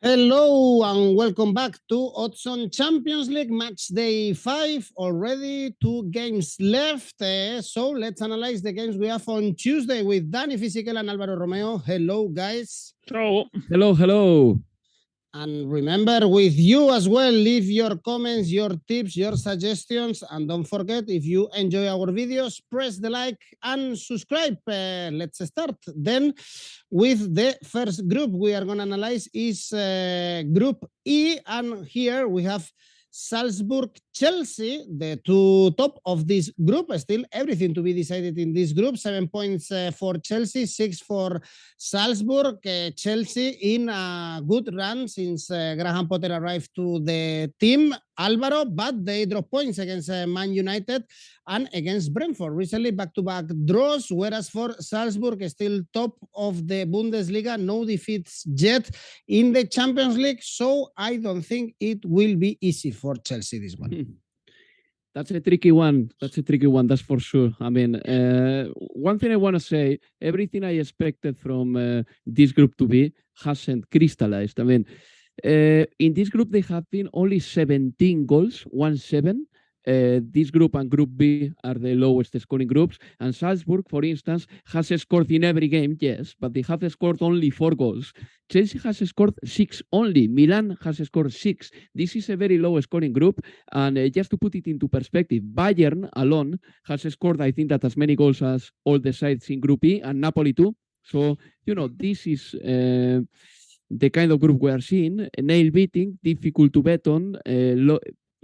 Hello and welcome back to Odds on Champions League match day 5. Already 2 games left. So let's analyze the games we have on Tuesday with Dani, Fisichella and Alvaro Romeo. Hello, guys. Ciao. Hello. And remember, with you as well, leave your comments, your tips, your suggestions. And don't forget, if you enjoy our videos, press the like and subscribe. Let's start. Then with the first group we are going to analyze is Group E. And here we have Salzburg, Chelsea, the two top of this group. Still everything to be decided in this group. 7 points for Chelsea, 6 for Salzburg. Chelsea in a good run since Graham Potter arrived to the team, Alvaro, but they drop points against Man United and against Brentford. Recently back-to-back draws, whereas for Salzburg, still top of the Bundesliga, no defeats yet in the Champions League, so I don't think it will be easy for Chelsea, this one. That's a tricky one. That's for sure. I mean, one thing I want to say, everything I expected from this group to be hasn't crystallized. I mean, in this group, there have been only 17 goals, 1-7. This group and Group B are the lowest scoring groups. And Salzburg, for instance, has scored in every game, yes, but they have scored only 4 goals. Chelsea has scored 6 only. Milan has scored 6. This is a very low scoring group. And just to put it into perspective, Bayern alone has scored, I think, that as many goals as all the sides in Group E, and Napoli too. So, this is the kind of group we are seeing. Nail-beating, difficult to bet on,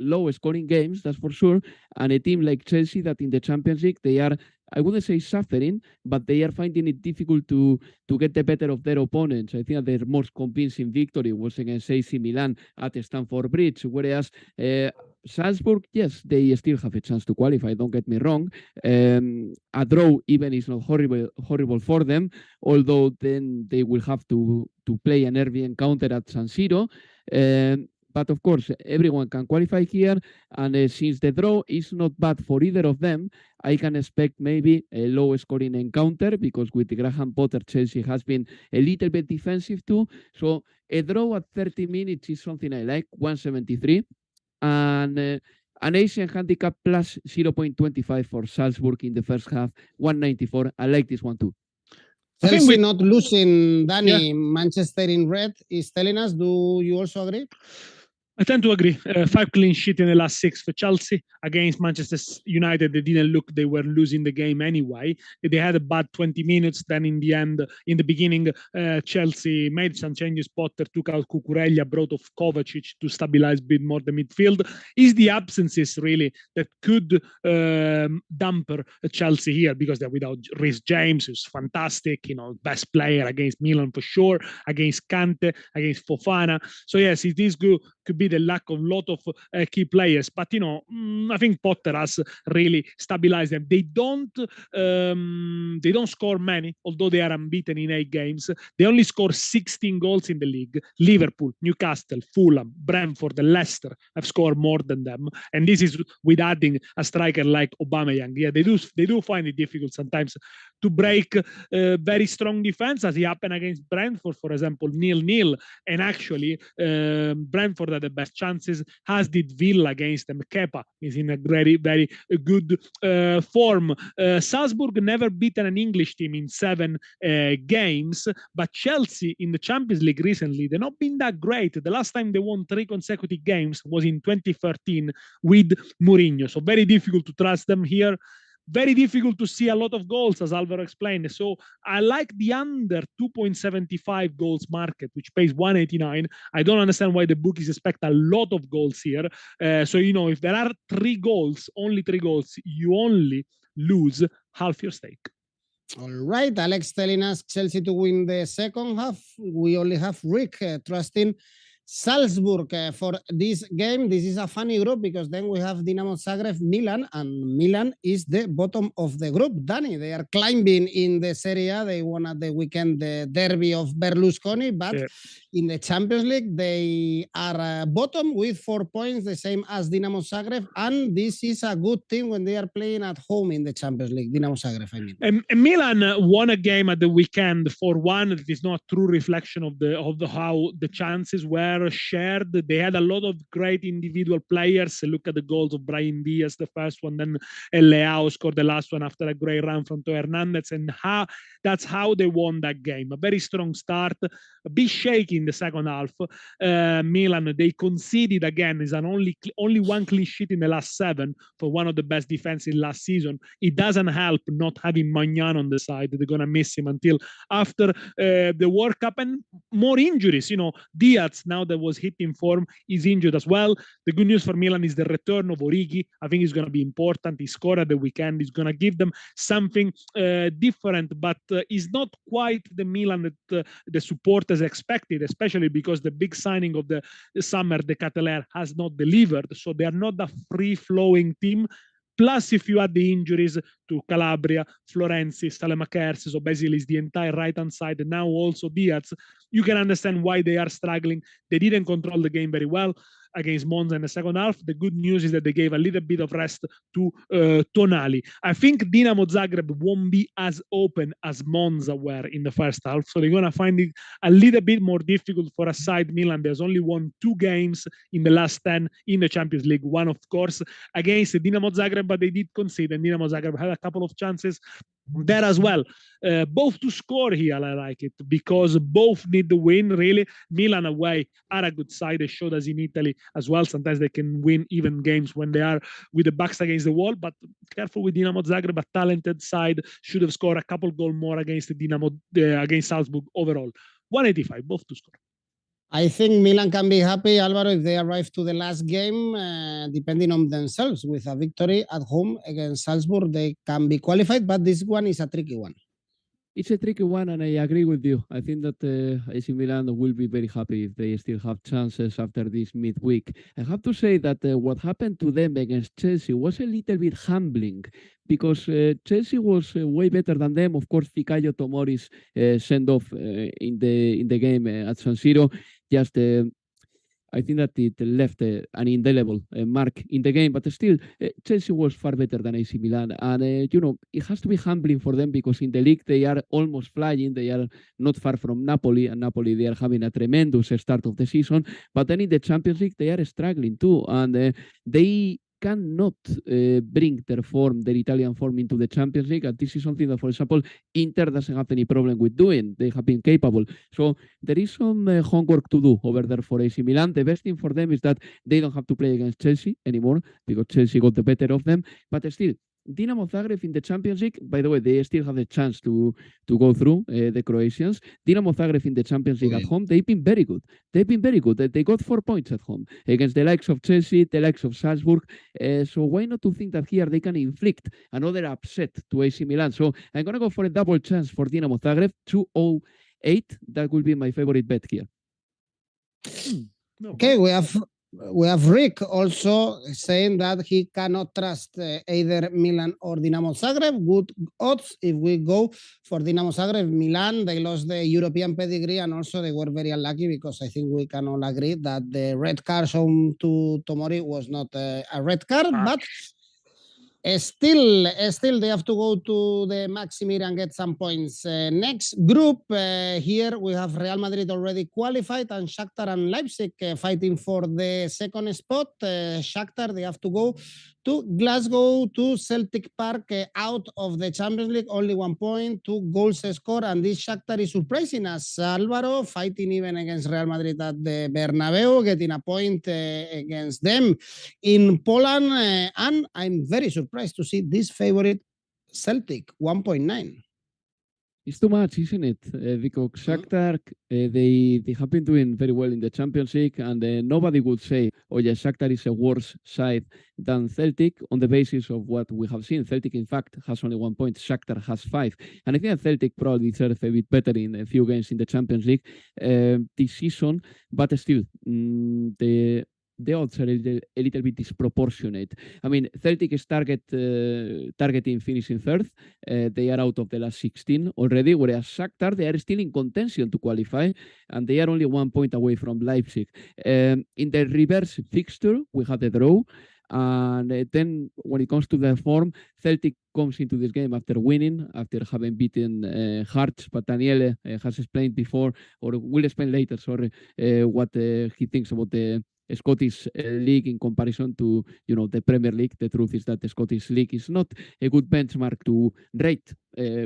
low scoring games, that's for sure, and a team like Chelsea that in the Champions League, they are, I wouldn't say suffering, but they are finding it difficult to get the better of their opponents. I think that their most convincing victory was against AC Milan at Stamford Bridge, whereas Salzburg, yes, they still have a chance to qualify, don't get me wrong. A draw even is not horrible for them, although then they will have to play an early encounter at San Siro. But of course, everyone can qualify here. And since the draw is not bad for either of them, I can expect maybe a low scoring encounter, because with the Graham Potter, Chelsea has been a little bit defensive too. So a draw at 30 minutes is something I like, 173. And an Asian handicap plus 0.25 for Salzburg in the first half, 194. I like this one too. Chelsea not losing, Dani. Yeah. Manchester in red is telling us. Do you also agree? I tend to agree. 5 clean sheets in the last 6 for Chelsea. Against Manchester United, they didn't look, they were losing the game anyway. They had a bad 20 minutes. Then in the end, in the beginning, Chelsea made some changes. Potter took out Cucurella, brought off Kovacic to stabilize a bit more the midfield. Is the absences really that could damper Chelsea here, because they're without Reece James, who's fantastic, best player against Milan for sure, against Kante, against Fofana. So yes, it is good. Could be the lack of a lot of key players, but I think Potter has really stabilized them. They don't score many, although they are unbeaten in 8 games. They only score 16 goals in the league. Liverpool, Newcastle, Fulham, Brentford, and Leicester have scored more than them, and this is with adding a striker like Aubameyang. Yeah, they do find it difficult sometimes to break very strong defense, as it happened against Brentford, for example, 0-0, and actually Brentford had the best chances, as did Villa against them. Kepa is in a very, very good form. Salzburg never beaten an English team in 7 games, but Chelsea in the Champions League recently, they've not been that great. The last time they won 3 consecutive games was in 2013 with Mourinho, so very difficult to trust them here. Very difficult to see a lot of goals, as Alvaro explained. So I like the under 2.75 goals market, which pays 189. I don't understand why the bookies expect a lot of goals here. So, if there are 3 goals, only 3 goals, you only lose half your stake. All right, Alex telling us Chelsea to win the second half. We only have Rick trusting Salzburg for this game. This is a funny group because then we have Dinamo Zagreb, Milan, and Milan is the bottom of the group. Dani, they are climbing in the Serie A. They won at the weekend the derby of Berlusconi, but in the Champions League, they are bottom with 4 points, the same as Dinamo Zagreb, and this is a good team when they are playing at home in the Champions League. Dinamo Zagreb, I mean. And Milan won a game at the weekend 4-1. It is not a true reflection of how the chances were shared. They had a lot of great individual players. Look at the goals of Brahim Diaz, the first one, then Leao scored the last one after a great run from Teo Hernandez, and that's how they won that game. A very strong start, a bit shaky in the second half. Milan, they conceded again, is an only one clean sheet in the last 7 for one of the best defenses last season. It doesn't help not having Magnan on the side. They're going to miss him until after the World Cup, and more injuries. Diaz, now that was hit in form, is injured as well. The good news for Milan is the return of Origi. I think it's going to be important. He scored at the weekend. He's going to give them something different, but is not quite the Milan that the supporters expected, especially because the big signing of the summer, the Catelaire, has not delivered. So they are not a free-flowing team. Plus, if you add the injuries to Calabria, Florenzi, Salemakersis, so basically it's the entire right-hand side, and now also Diaz, you can understand why they are struggling. They didn't control the game very well against Monza in the second half. The good news is that they gave a little bit of rest to Tonali. I think Dinamo Zagreb won't be as open as Monza were in the first half, so they're going to find it a little bit more difficult for a side. Milan, there's only won 2 games in the last 10 in the Champions League. One, of course, against Dinamo Zagreb, but they did concede, and Dinamo Zagreb had a couple of chances there as well. Both to score here, I like it, because both need the win, really. Milan away are a good side. They showed us in Italy as well. Sometimes they can win even games when they are with the backs against the wall, but careful with Dinamo Zagreb, a talented side, should have scored a couple goals more against against Salzburg overall. 185, both to score. I think Milan can be happy, Alvaro, if they arrive to the last game, depending on themselves. With a victory at home against Salzburg, they can be qualified, but this one is a tricky one. It's a tricky one, and I agree with you. I think that AC Milan will be very happy if they still have chances after this midweek. I have to say that what happened to them against Chelsea was a little bit humbling, because Chelsea was way better than them. Of course, Fikayo Tomori's send-off in the game at San Siro just I think that it left an indelible mark in the game, but still, Chelsea was far better than AC Milan. And, it has to be humbling for them, because in the league, they are almost flying. They are not far from Napoli, and Napoli, they are having a tremendous start of the season. But then in the Champions League, they are struggling too. And they cannot bring their Italian form into the Champions League. And this is something that, for example, Inter doesn't have any problem with doing. They have been capable. So there is some homework to do over there for AC Milan. The best thing for them is that they don't have to play against Chelsea anymore, because Chelsea got the better of them. But still, Dinamo Zagreb in the Champions League, by the way, they still have the chance to go through the Croatians. Dinamo Zagreb in the Champions League at home, they've been very good. They got 4 points at home against the likes of Chelsea, the likes of Salzburg. So why not to think that here they can inflict another upset to AC Milan? So I'm going to go for a double chance for Dinamo Zagreb, 208. That will be my favorite bet here. Okay, we have Rick also saying that he cannot trust either Milan or Dinamo Zagreb. Good odds if we go for Dinamo Zagreb. Milan, they lost the European pedigree, and also they were very unlucky, because I think we can all agree that the red card shown to Tomori was not a red card, but still they have to go to the Maximir and get some points. Next group, here we have Real Madrid already qualified, and Shakhtar and Leipzig fighting for the second spot. Shakhtar, they have to go to Glasgow, to Celtic Park, out of the Champions League, only 1 point, 2 goals scored, and this Shakhtar is surprising us, Alvaro, fighting even against Real Madrid at the Bernabeu, getting a point against them in Poland, and I'm very surprised to see this favorite Celtic, 1.9. It's too much, isn't it? Because Shakhtar, they have been doing very well in the Champions League, and nobody would say, oh yeah, Shakhtar is a worse side than Celtic on the basis of what we have seen. Celtic, in fact, has only 1 point. Shakhtar has 5. And I think that Celtic probably deserve a bit better in a few games in the Champions League this season, but still, the odds are a little bit disproportionate. I mean, Celtic is targeting finishing third. They are out of the last 16 already, whereas Shakhtar, they are still in contention to qualify, and they are only 1 point away from Leipzig. In the reverse fixture, we have the draw. And then when it comes to the form, Celtic comes into this game after winning, after having beaten Hearts, but Daniele has explained before, or will explain later, sorry, what he thinks about the Scottish League in comparison to the Premier League. The truth is that the Scottish League is not a good benchmark to rate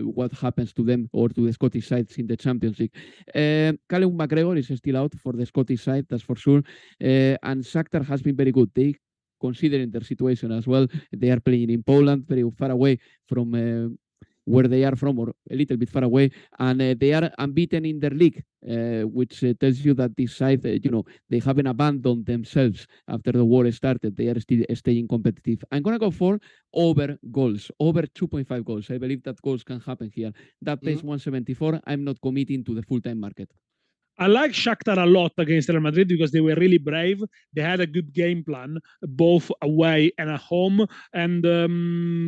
what happens to them or to the Scottish sides in the Champions League. Callum McGregor is still out for the Scottish side, that's for sure. And Shakhtar has been very good. They, considering their situation as well, they are playing in Poland, very far away from where they are from, or a little bit far away, and they are unbeaten in their league, which tells you that this side, they haven't abandoned themselves after the war started. They are still staying competitive. I'm going to go for over goals, over 2.5 goals. I believe that goals can happen here. That pays 174. I'm not committing to the full-time market. I like Shakhtar a lot against Real Madrid because they were really brave. They had a good game plan, both away and at home. And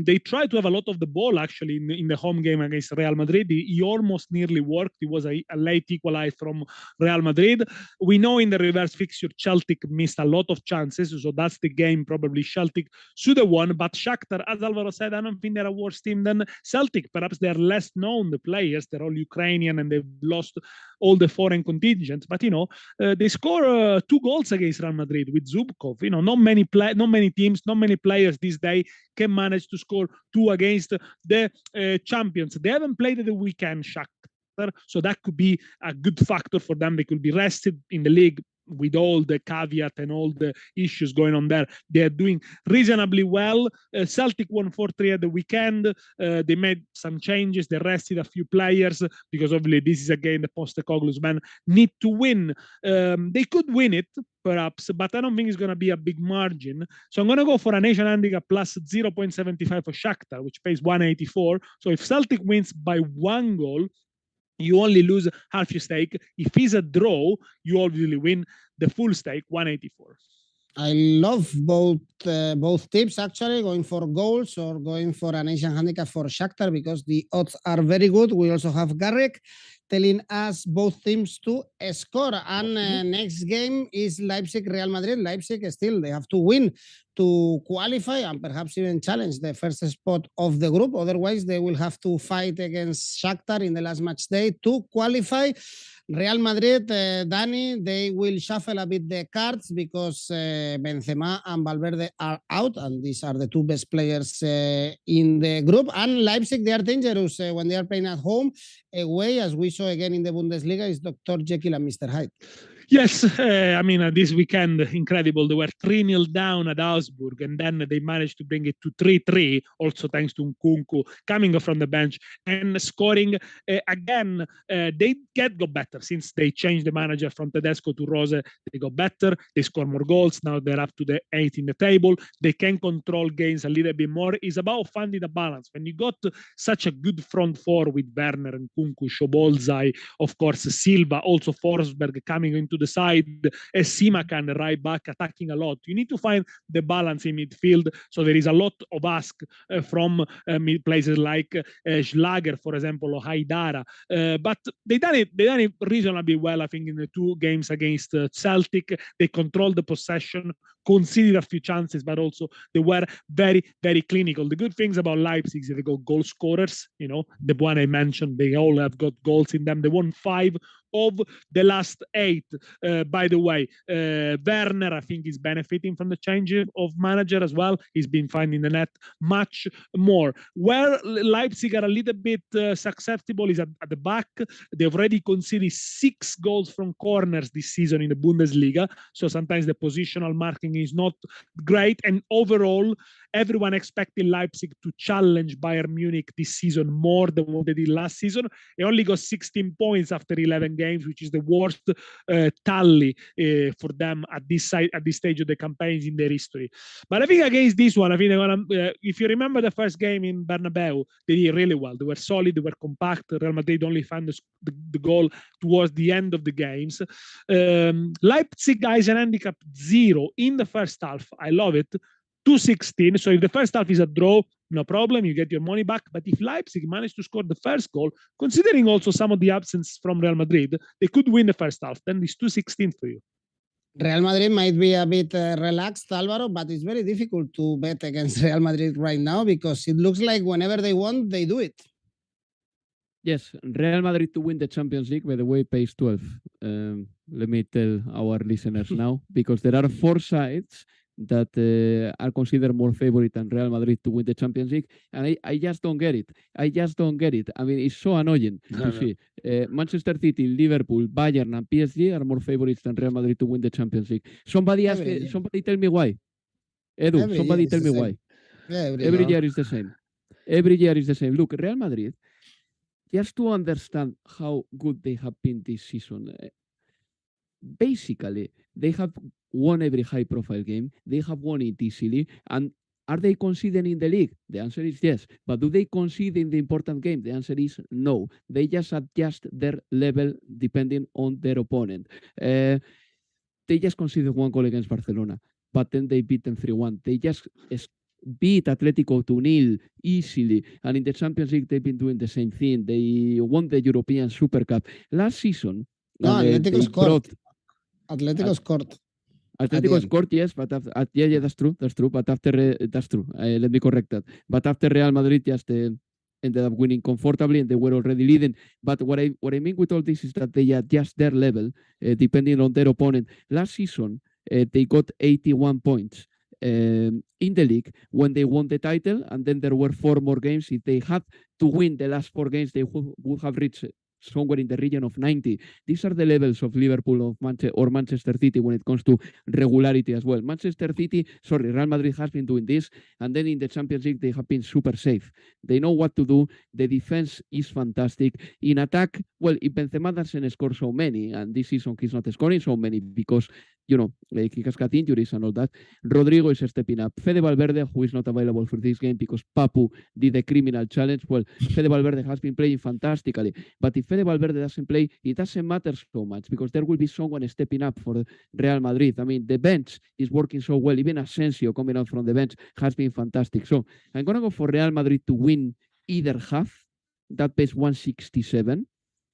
they tried to have a lot of the ball, actually, in the home game against Real Madrid. He almost nearly worked. It was a late equalize from Real Madrid. We know in the reverse fixture, Celtic missed a lot of chances. So that's the game probably Celtic should have won. But Shakhtar, as Alvaro said, I don't think they're a worse team than Celtic. Perhaps they're less known, the players. They're all Ukrainian and they've lost all the foreign contingents, but they score 2 goals against Real Madrid with Zubkov. Not many teams, not many players this day can manage to score 2 against the champions. They haven't played at the weekend, Shakhtar, so that could be a good factor for them. They could be rested in the league with all the caveat and all the issues going on there. They are doing reasonably well. Celtic won 4-3 at the weekend. They made some changes. They rested a few players because obviously this is a game the Postecoglou's men need to win. They could win it, perhaps, but I don't think it's going to be a big margin. So I'm going to go for an Asian handicap plus 0.75 for Shakhtar, which pays 184. So if Celtic wins by 1 goal, you only lose half your stake. If it's a draw, you obviously win the full stake, 184. I love both tips, actually, going for goals or going for an Asian handicap for Shakhtar, because the odds are very good. We also have Garrick telling us both teams to score. And next game is Leipzig-Real Madrid. Leipzig still, they have to win to qualify and perhaps even challenge the first spot of the group. Otherwise, they will have to fight against Shakhtar in the last match day to qualify. Real Madrid, Dani, they will shuffle a bit the cards because Benzema and Valverde are out, and these are the 2 best players in the group. And Leipzig, they are dangerous when they are playing at home. Away, as we saw again in the Bundesliga, is Dr. Jekyll and Mr. Hyde. Yes, this weekend, incredible. They were 3-0 down at Salzburg, and then they managed to bring it to 3-3, also thanks to Nkunku coming from the bench and scoring again. They got better since they changed the manager from Tedesco to Rose. They got better. They score more goals. Now they're up to the 8 in the table. They can control games a little bit more. It's about finding a balance. When you got such a good front four with Werner and Nkunku, Szoboszlai, of course, Silva, also Forsberg coming into the side, Simakan right back attacking a lot. You need to find the balance in midfield. So there is a lot of ask from places like Schlager, for example, or Haidara. But they done it reasonably well, I think, in the 2 games against Celtic. They controlled the possession, conceded a few chances, but also they were very, very clinical. The good things about Leipzig is they got goal scorers. The one I mentioned, they all have got goals in them. They won 5 of the last 8. By the way, Werner, I think, is benefiting from the change of manager as well. He's been finding the net much more. Where Leipzig are a little bit susceptible is at the back. They've already conceded 6 goals from corners this season in the Bundesliga. So sometimes the positional marking is not great. And overall, everyone expected Leipzig to challenge Bayern Munich this season more than what they did last season. They only got 16 points after 11 games, which is the worst tally for them at this stage of the campaigns in their history. But I think against this one, I think if you remember the first game in Bernabeu, they did really well. They were solid, they were compact. Real Madrid only found the goal towards the end of the games. Leipzig guys an handicap 0 in the first half. I love it. 2.16. So if the first half is a draw, no problem, you get your money back. But if Leipzig managed to score the first goal, considering also some of the absence from Real Madrid, they could win the first half. Then it's 2.16 for you. Real Madrid might be a bit relaxed, Alvaro, but it's very difficult to bet against Real Madrid right now because it looks like whenever they want, they do it. Yes, Real Madrid to win the Champions League, by the way, pays 12. Let me tell our listeners now, because there are 4 sides that are considered more favorite than Real Madrid to win the Champions League, and I just don't get it. I mean, it's so annoying to see. Manchester City, Liverpool, Bayern, and PSG are more favorites than Real Madrid to win the Champions League. Somebody tell me why. Edu, somebody tell me why. Every year is the same. Every year is the same. Look, Real Madrid, just to understand how good they have been this season, basically, they have won every high-profile game. They have won it easily. And are they conceding in the league? The answer is yes. But do they concede in the important game? The answer is no. They just adjust their level depending on their opponent. They just conceded 1 goal against Barcelona, but then they beat them 3-1. They just beat Atletico 2-0 easily. And in the Champions League, they've been doing the same thing. They won the European Super Cup. Last season, Atletico scored. Atletico scored, yes, but yeah, that's true. But after that's true. Let me correct that. But after Real Madrid just ended up winning comfortably, and they were already leading. But what I mean with all this is that they adjust their level depending on their opponent. Last season, they got 81 points in the league when they won the title, and then there were 4 more games. If they had to win the last 4 games, they would have reached somewhere in the region of 90. These are the levels of Liverpool or Manchester City when it comes to regularity as well. Real Madrid has been doing this, and then in the Champions League, they have been super safe. They know what to do. The defense is fantastic. In attack, well, if Benzema doesn't score so many, and this season he's not scoring so many because, he has got injuries and all that, Rodrigo is stepping up. Fede Valverde, who is not available for this game because Papu did a criminal challenge, well, Fede Valverde has been playing fantastically. But if Fede Valverde doesn't play, it doesn't matter so much because there will be someone stepping up for Real Madrid. I mean, the bench is working so well. Even Asensio coming out from the bench has been fantastic. So I'm going to go for Real Madrid to win either half. That pays 167.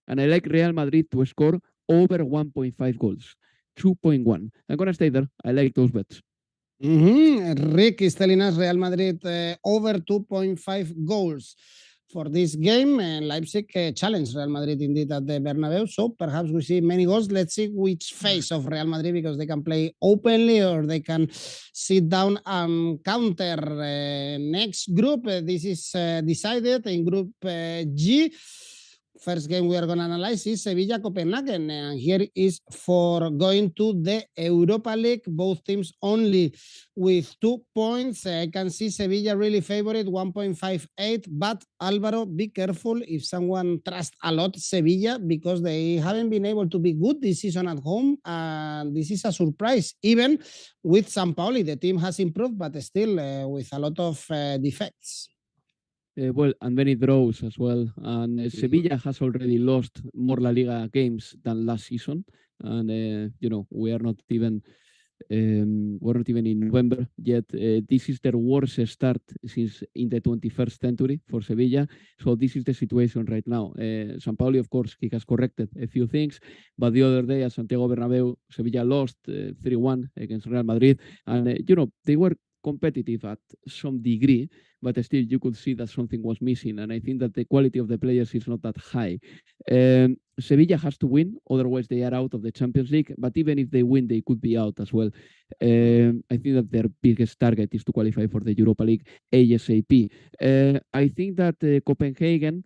And I like Real Madrid to score over 1.5 goals. 2.1. I'm going to stay there. I like those bets. Rick is telling us Real Madrid over 2.5 goals for this game. And Leipzig challenged Real Madrid indeed at the Bernabeu. So perhaps we see many goals. Let's see which phase of Real Madrid, because they can play openly or they can sit down and counter. Next group, this is decided in Group G. First game we are going to analyze is Sevilla Copenhagen, and here is for going to the Europa League. Both teams only with 2 points. I can see Sevilla really favorite 1.58, but Alvaro, be careful if someone trusts a lot Sevilla, because they haven't been able to be good this season at home, and this is a surprise. Even with Sampaoli, the team has improved, but still with a lot of defects. Well, and many draws as well. And Sevilla has already lost more La Liga games than last season. And we are not even in November yet. This is their worst start since in the 21st century for Sevilla. So this is the situation right now. Sampaoli, of course, he has corrected a few things, but the other day at Santiago Bernabeu, Sevilla lost 3-1 against Real Madrid, and they were competitive at some degree, but still you could see that something was missing, and I think that the quality of the players is not that high. Sevilla has to win, otherwise they are out of the Champions League, but even if they win, they could be out as well. I think that their biggest target is to qualify for the Europa League ASAP. I think that Copenhagen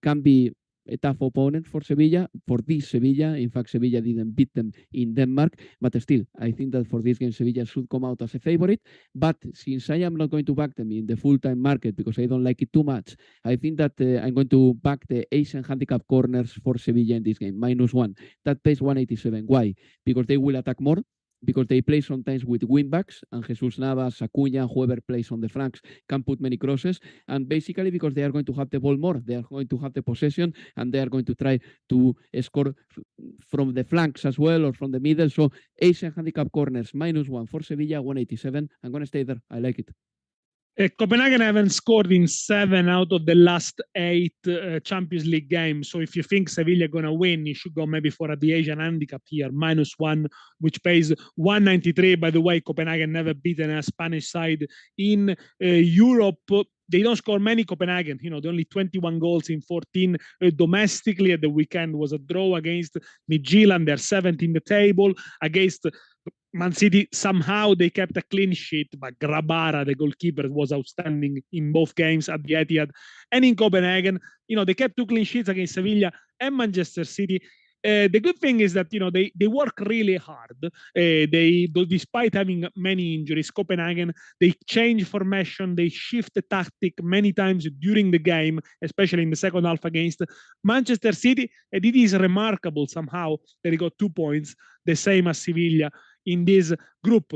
can be a tough opponent for Sevilla, for this Sevilla. In fact, Sevilla didn't beat them in Denmark, but still, I think that for this game, Sevilla should come out as a favorite. But since I am not going to back them in the full-time market because I don't like it too much, I think that I'm going to back the Asian handicap corners for Sevilla in this game, -1. That pays 187. Why? Because they will attack more, because they play sometimes with wingbacks, and Jesus Navas, Acuña, whoever plays on the flanks can put many crosses, and basically because they are going to have the ball more, they are going to have the possession, and they are going to try to score from the flanks as well, or from the middle. So Asian handicap corners, -1 for Sevilla, 187. I'm going to stay there. I like it. Copenhagen haven't scored in 7 out of the last 8 Champions League games. So if you think Sevilla are going to win, you should go maybe for the Asian handicap here, -1, which pays 193. By the way, Copenhagen never beaten a Spanish side in Europe. They don't score many, Copenhagen. You know, they only 21 goals in 14 domestically. At the weekend was a draw against Midtjylland. They're 7th in the table. Against Man City, somehow they kept a clean sheet, but Grabara, the goalkeeper, was outstanding in both games at the Etihad and in Copenhagen. You know, they kept 2 clean sheets against Sevilla and Manchester City. The good thing is that, you know, they work really hard. Despite having many injuries, Copenhagen, they change formation, they shift the tactic many times during the game, especially in the second half against Manchester City. And it is remarkable somehow that they got 2 points, the same as Sevilla in this group.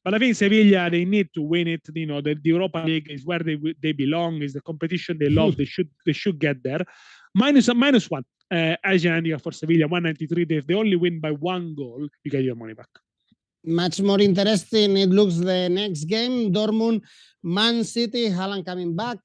But I think Sevilla, they need to win it. You know, the Europa League is where they belong, is the competition they love. They should get there. -1. Asian handicap for Sevilla, 193. If they only win by 1 goal, you get your money back. Much more interesting, it looks, the next game, Dortmund, Man City. Haaland coming back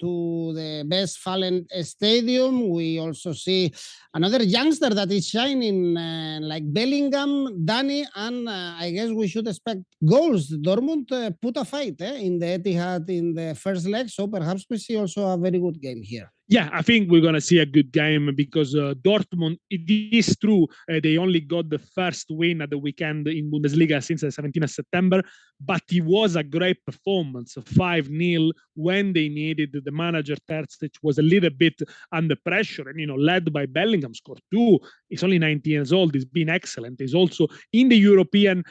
to the Westfalen Stadium. We also see another youngster that is shining, like Bellingham, Dani, and I guess we should expect goals. Dortmund put a fight in the Etihad in the first leg, so perhaps we see also a very good game here. Yeah, I think we're going to see a good game because Dortmund, it is true, they only got the first win at the weekend in Bundesliga since the 17th of September, but it was a great performance, 5-0 when they needed. The manager, Terzic, was a little bit under pressure and, you know, led by Bellingham, scored 2. He's only 19 years old. He's been excellent. He's also in the European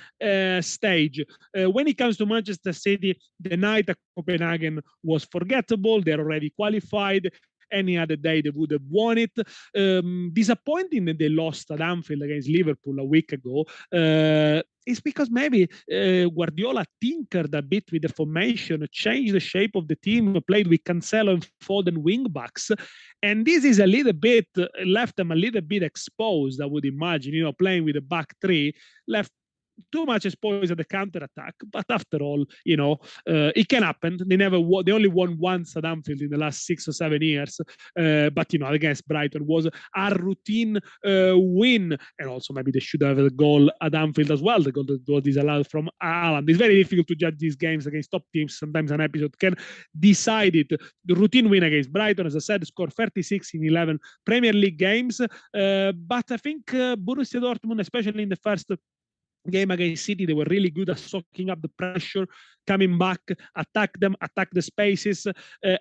stage. When it comes to Manchester City, the night at Copenhagen was forgettable. They're already qualified. Any other day they would have won it. Disappointing that they lost at Anfield against Liverpool a week ago. It's because maybe Guardiola tinkered a bit with the formation, changed the shape of the team, played with Cancelo and Foden wing backs. And this is a little bit, left them a little bit exposed, I would imagine, you know, playing with a back 3, left too much exposed at the counter attack, but after all, you know, it can happen. They only won once at Anfield in the last 6 or 7 years. But you know, against Brighton was a routine win, and also maybe they should have a goal at Anfield as well. The goal that was disallowed from Haaland. It's very difficult to judge these games against top teams. Sometimes an episode can decide it. The routine win against Brighton, as I said, scored 36 in 11 Premier League games. But I think Borussia Dortmund, especially in the first game against City, they were really good at soaking up the pressure, coming back, attack the spaces.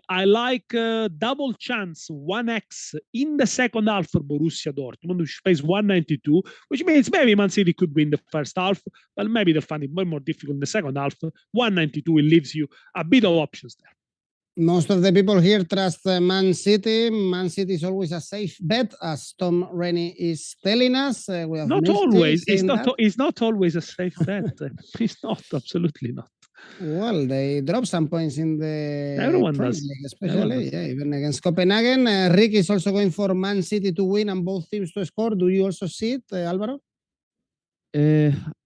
I like double chance 1x in the second half for Borussia Dortmund, which pays 192, which means maybe Man City could win the first half, but maybe they'll find it more difficult in the second half. 192, it leaves you a bit of options there. Most of the people here trust Man City. Man City is always a safe bet, as Tom Rennie is telling us. We have not always. It's not always a safe bet. It's not, absolutely not. Well, they drop some points in the Everyone does. League, especially, yeah, even against Copenhagen. Rick is also going for Man City to win and both teams to score. Do you also see it, Alvaro?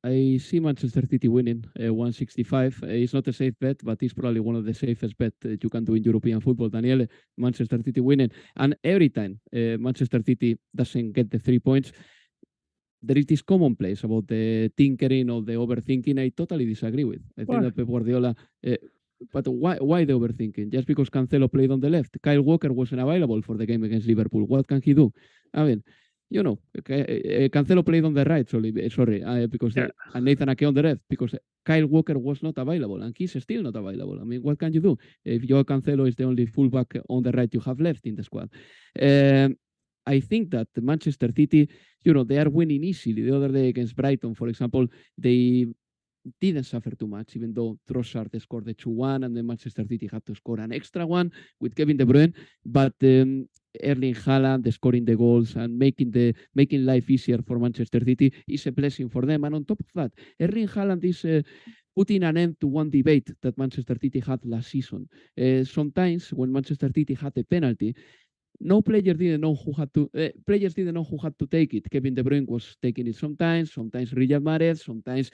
I see Manchester City winning 165. It's not a safe bet, but it's probably one of the safest bets you can do in European football, Daniele. Manchester City winning. And every time Manchester City doesn't get the 3 points, there is this commonplace about the tinkering or the overthinking. I totally disagree with. I think that Pep Guardiola... but why the overthinking? Just because Cancelo played on the left. Kyle Walker wasn't available for the game against Liverpool. What can he do? I mean... You know, Cancelo played on the right, because and Nathan Ake on the left, because Kyle Walker was not available, and he's still not available. I mean, what can you do if Joao Cancelo is the only fullback on the right you have left in the squad? I think that the Manchester City, they are winning easily. The other day against Brighton, for example, they didn't suffer too much, even though Trossard scored the 2-1, and then Manchester City had to score an extra one with Kevin De Bruyne. But Erling Haaland scoring the goals and making life easier for Manchester City is a blessing for them. And on top of that, Erling Haaland is putting an end to one debate that Manchester City had last season. Sometimes when Manchester City had a penalty, no player didn't know who had to. Players didn't know who had to take it. Kevin De Bruyne was taking it sometimes Riyad Mahrez, sometimes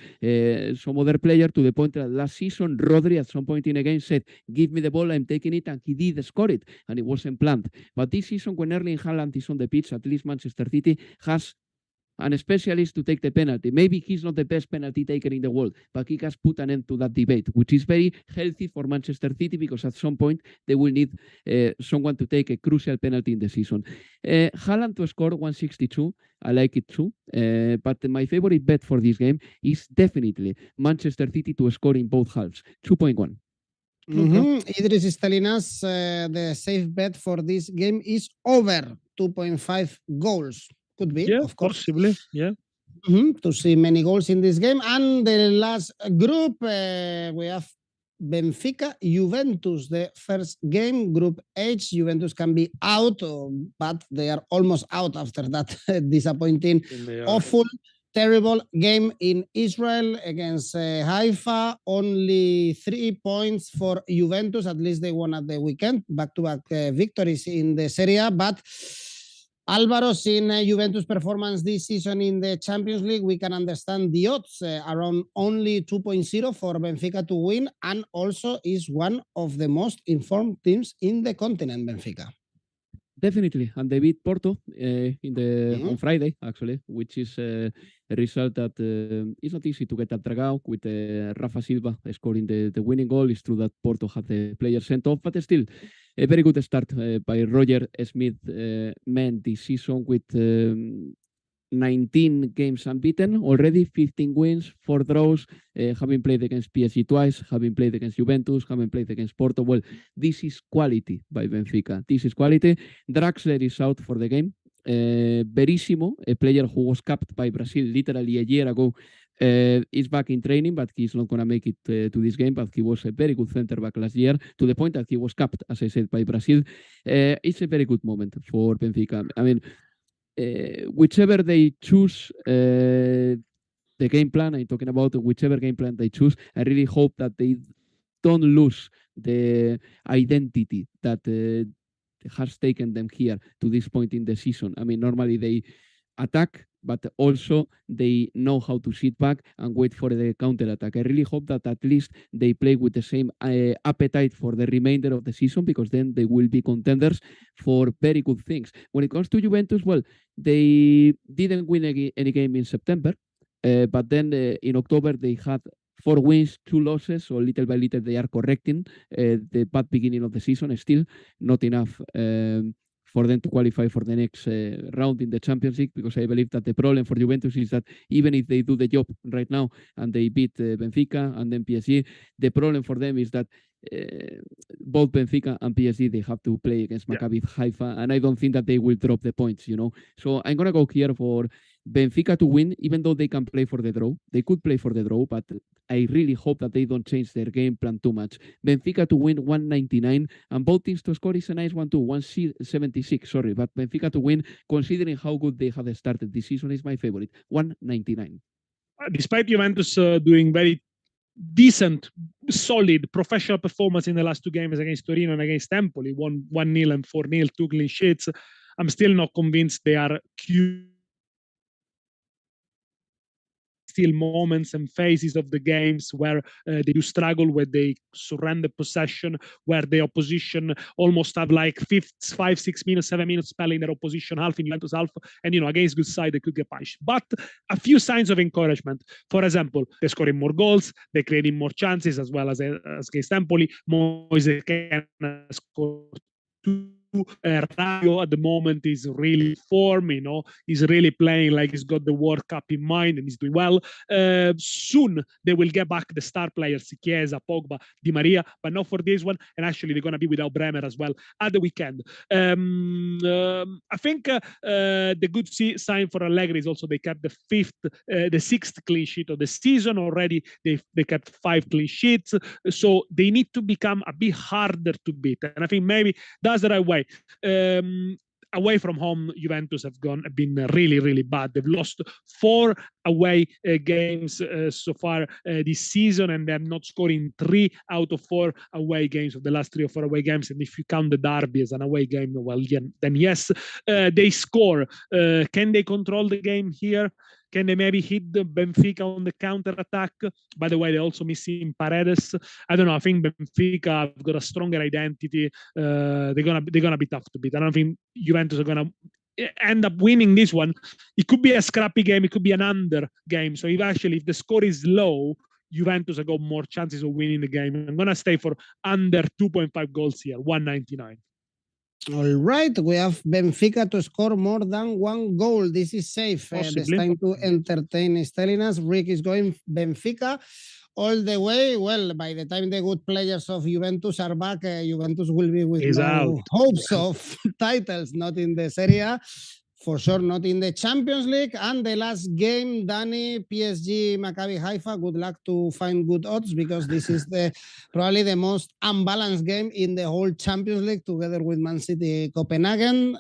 some other player. To the point that last season, Rodri at some point in a game said, "Give me the ball, I'm taking it," and he did score it, and it wasn't planned. But this season, when Erling Haaland is on the pitch, at least Manchester City has an specialist to take the penalty. Maybe he's not the best penalty taker in the world, but he has put an end to that debate, which is very healthy for Manchester City, because at some point they will need someone to take a crucial penalty in the season. Haaland to score 162, I like it too, but my favorite bet for this game is definitely Manchester City to score in both halves, 2.1. Idris is telling us the safe bet for this game is over 2.5 goals. Could be, of course. Possibly, yeah. To see many goals in this game. And the last group, we have Benfica, Juventus, the first game, Group H. Juventus can be out, but they are almost out after that disappointing, awful, terrible game in Israel against Haifa. Only 3 points for Juventus. At least they won at the weekend. Back-to-back victories in the Serie A, but Alvaro, seeing Juventus' performance this season in the Champions League, we can understand the odds around only 2.0 for Benfica to win, and also is one of the most informed teams in the continent, Benfica. Definitely, and they beat Porto on Friday, actually, which is a result that is not easy to get at Dragao, with Rafa Silva scoring the winning goal. It's true that Porto had the player sent off, but still a very good start by Roger Smith men this season, with 19 games unbeaten already, 15 wins, 4 draws, having played against PSG twice, having played against Juventus, having played against Porto. Well, this is quality by Benfica. This is quality. Draxler is out for the game. Verissimo, a player who was capped by Brazil literally a year ago, is back in training, but he's not going to make it to this game. But he was a very good center back last year, to the point that he was capped, as I said, by Brazil. It's a very good moment for Benfica. I mean, whichever they choose the game plan, I'm talking about whichever game plan they choose, I really hope that they don't lose the identity that has taken them here to this point in the season. I mean, normally they attack, but also they know how to sit back and wait for the counter attack. I really hope that at least they play with the same appetite for the remainder of the season, because then they will be contenders for very good things. When it comes to Juventus, well, they didn't win any game in September, but then in October they had 4 wins, 2 losses, so little by little they are correcting the bad beginning of the season. Still not enough for them to qualify for the next round in the Champions League, because I believe that the problem for Juventus is that even if they do the job right now and they beat Benfica and then PSG, the problem for them is that both Benfica and PSG, they have to play against Maccabi Haifa, and I don't think that they will drop the points, So I'm going to go here for Benfica to win, even though they can play for the draw. They could play for the draw, but I really hope that they don't change their game plan too much. Benfica to win 199, and both teams to score is a nice one too, 176, sorry. But Benfica to win, considering how good they have started this season, is my favorite, 199. Despite Juventus doing very decent, solid, professional performance in the last 2 games against Torino and against Empoli, 1-0 and 4-0, 2 clean sheets, I'm still not convinced they are still moments and phases of the games where they do struggle, where they surrender possession, where the opposition almost have like 5, 6 minutes, 7 minutes spelling their opposition half in Juventus half, and against good side they could get punished. But a few signs of encouragement. For example, they're scoring more goals, they're creating more chances, as well as against Empoli. Moise can score 2 Rayo at the moment is really form, he's really playing like he's got the World Cup in mind and he's doing well. Soon they will get back the star players, Chiesa, Pogba, Di Maria, but not for this one. And actually they're going to be without Bremer as well at the weekend. I think the good sign for Allegri is also they kept the sixth clean sheet of the season already. They kept 5 clean sheets, so they need to become a bit harder to beat. And I think maybe that's the right way. Away from home, Juventus have been really, really bad. They've lost 4 away games so far this season, and they're not scoring 3 out of 4 away games of the last 3 or 4 away games. And if you count the derby as an away game, well, then yes, they score. Can they control the game here? Can they maybe hit the Benfica on the counter attack? By the way, they're also missing Paredes. I don't know. I think Benfica have got a stronger identity. They're gonna be tough to beat. I don't think Juventus are gonna end up winning this one. It could be a scrappy game. It could be an under game. So if the score is low, Juventus have got more chances of winning the game. I'm gonna stay for under 2.5 goals here, 199. All right, we have Benfica to score more than 1 goal. This is safe. It's time to entertain is telling us. Rick is going Benfica all the way. Well, by the time the good players of Juventus are back, Juventus will be with hopes of titles, not in the Serie A. For sure, not in the Champions League. And the last game, Dani, PSG, Maccabi Haifa. Good luck to find good odds, because this is probably the most unbalanced game in the whole Champions League, together with Man City, Copenhagen.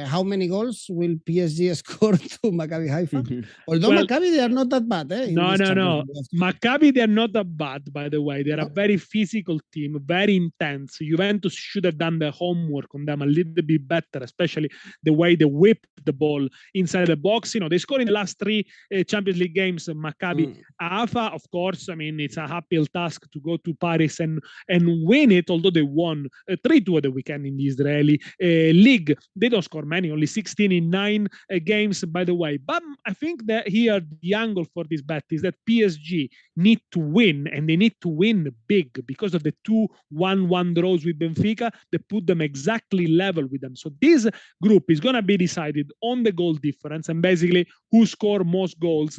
How many goals will PSG score to Maccabi Haifa? Although Maccabi, they are not that bad. No. Maccabi, they are not that bad, by the way. They're a very physical team, very intense. Juventus should have done their homework on them a little bit better, especially the way they whip the ball inside the box. They scored in the last 3 Champions League games. Maccabi Haifa, of course, I mean, it's a uphill task to go to Paris and win it, although they won 3-2 at the weekend in the Israeli league. They don't score many, only 16 in 9 games, by the way. But I think that here the angle for this bet is that PSG need to win, and they need to win big, because of the 2-1-1 draws with Benfica. They put them exactly level with them. So this group is going to be decided on the goal difference, and basically who score most goals,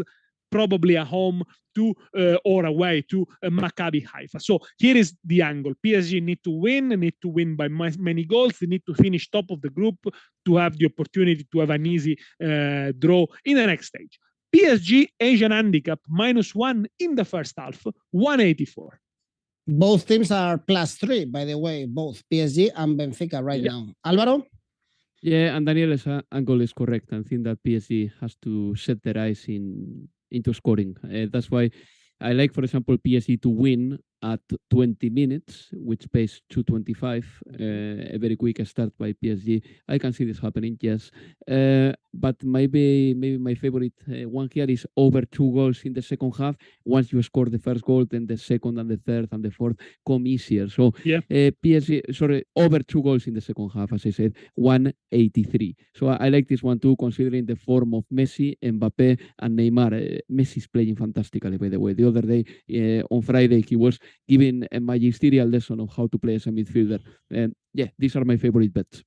probably at home to or away to Maccabi Haifa. So here is the angle. PSG need to win by many goals. They need to finish top of the group to have the opportunity to have an easy draw in the next stage. PSG Asian handicap -1 in the first half, 184. Both teams are +3, by the way, both PSG and Benfica right now. Alvaro? Yeah, and Daniele's angle is correct. I think that PSG has to set their eyes into scoring. That's why I like, for example, PSG to win at 20 minutes, which pays 225. A very quick start by PSG. I can see this happening, yes. But maybe my favorite one here is over 2 goals in the second half. Once you score the first goal, then the second and the third and the fourth come easier. So PSG, over 2 goals in the second half, as I said, 183. So I like this one too, considering the form of Messi, Mbappe, and Neymar. Messi's playing fantastically, by the way. The other day, on Friday, he was giving a magisterial lesson of how to play as a midfielder. And these are my favorite bets.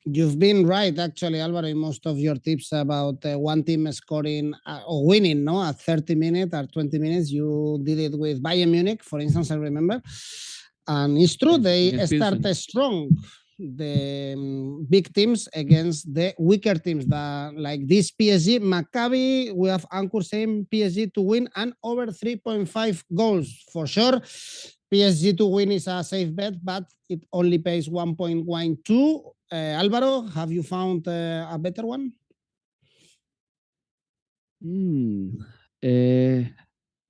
You've been right, actually, Alvaro, in most of your tips about one team scoring or winning, at 30 minutes or 20 minutes. You did it with Bayern Munich, for instance, I remember. And it's true, they started strong, the big teams against the weaker teams, like this PSG. Maccabi, we have Ankur saying PSG to win and over 3.5 goals. For sure, PSG to win is a safe bet, but it only pays 1.12. Alvaro, have you found a better one?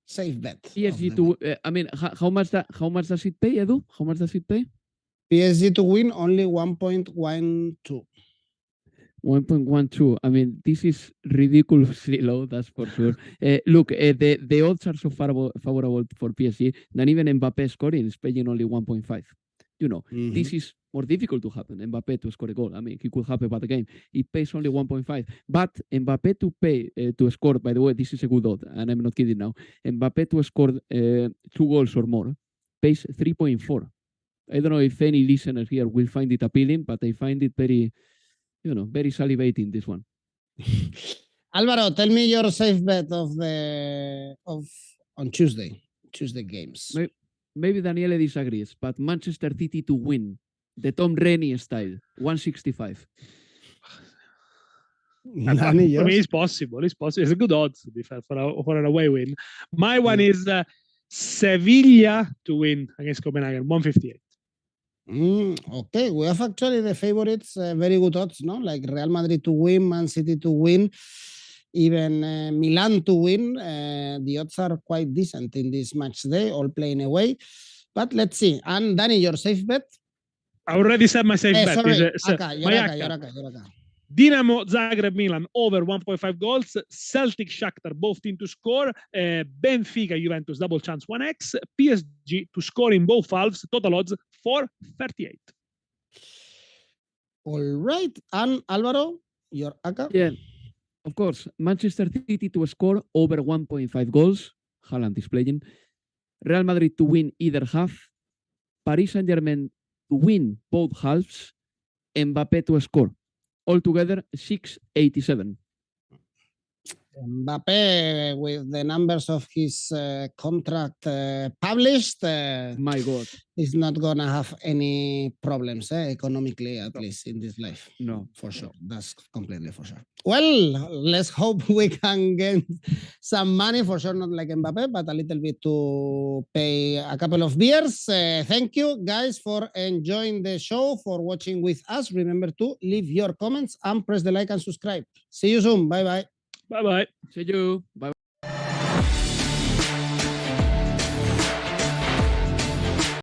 Safe bet. PSG to, I mean, how much does it pay, Edu? How much does it pay? PSG to win only 1.12. 1.12. I mean, this is ridiculously low, that's for sure. Look, the odds are so favorable for PSG that even Mbappe scoring is paying only 1.5. This is more difficult to happen. Mbappe to score a goal. I mean, he could have a bad game. It pays only 1.5. But Mbappe to score, by the way, this is a good odd, and I'm not kidding now. Mbappe to score 2 goals or more pays 3.4. I don't know if any listener here will find it appealing, but I find it very, very salivating, this one. Alvaro, tell me your safe bet on Tuesday games. Maybe Daniele disagrees, but Manchester City to win, the Tom Rennie style, 165. For me, it's possible. It's possible. It's a good odds, to be fair, for an away win. My one is Sevilla to win against Copenhagen, 158. Okay, we have actually the favorites, very good odds, no? Like Real Madrid to win, Man City to win, even Milan to win. The odds are quite decent in this match day, all playing away. But let's see. And Dani, your safe bet? I already said my safe bet. Sorry, My ACCA. Dinamo Zagreb Milan over 1.5 goals. Celtic Shakhtar both team to score. Benfica Juventus double chance 1x. PSG to score in both halves. Total odds 438. All right. And Alvaro, your ACCA? Yeah, of course. Manchester City to score over 1.5 goals. Haaland is playing. Real Madrid to win either half. Paris Saint-Germain to win both halves. Mbappé to score. Altogether, 687. Mbappé, with the numbers of his contract published, My God, is not going to have any problems economically, at least in this life. no. For sure. That's completely for sure. Well, let's hope we can get some money, for sure, not like Mbappé, but a little bit to pay a couple of beers. Thank you, guys, for enjoying the show, for watching with us. Remember to leave your comments and press the like and subscribe. See you soon. Bye-bye. Bye-bye. See you. Bye.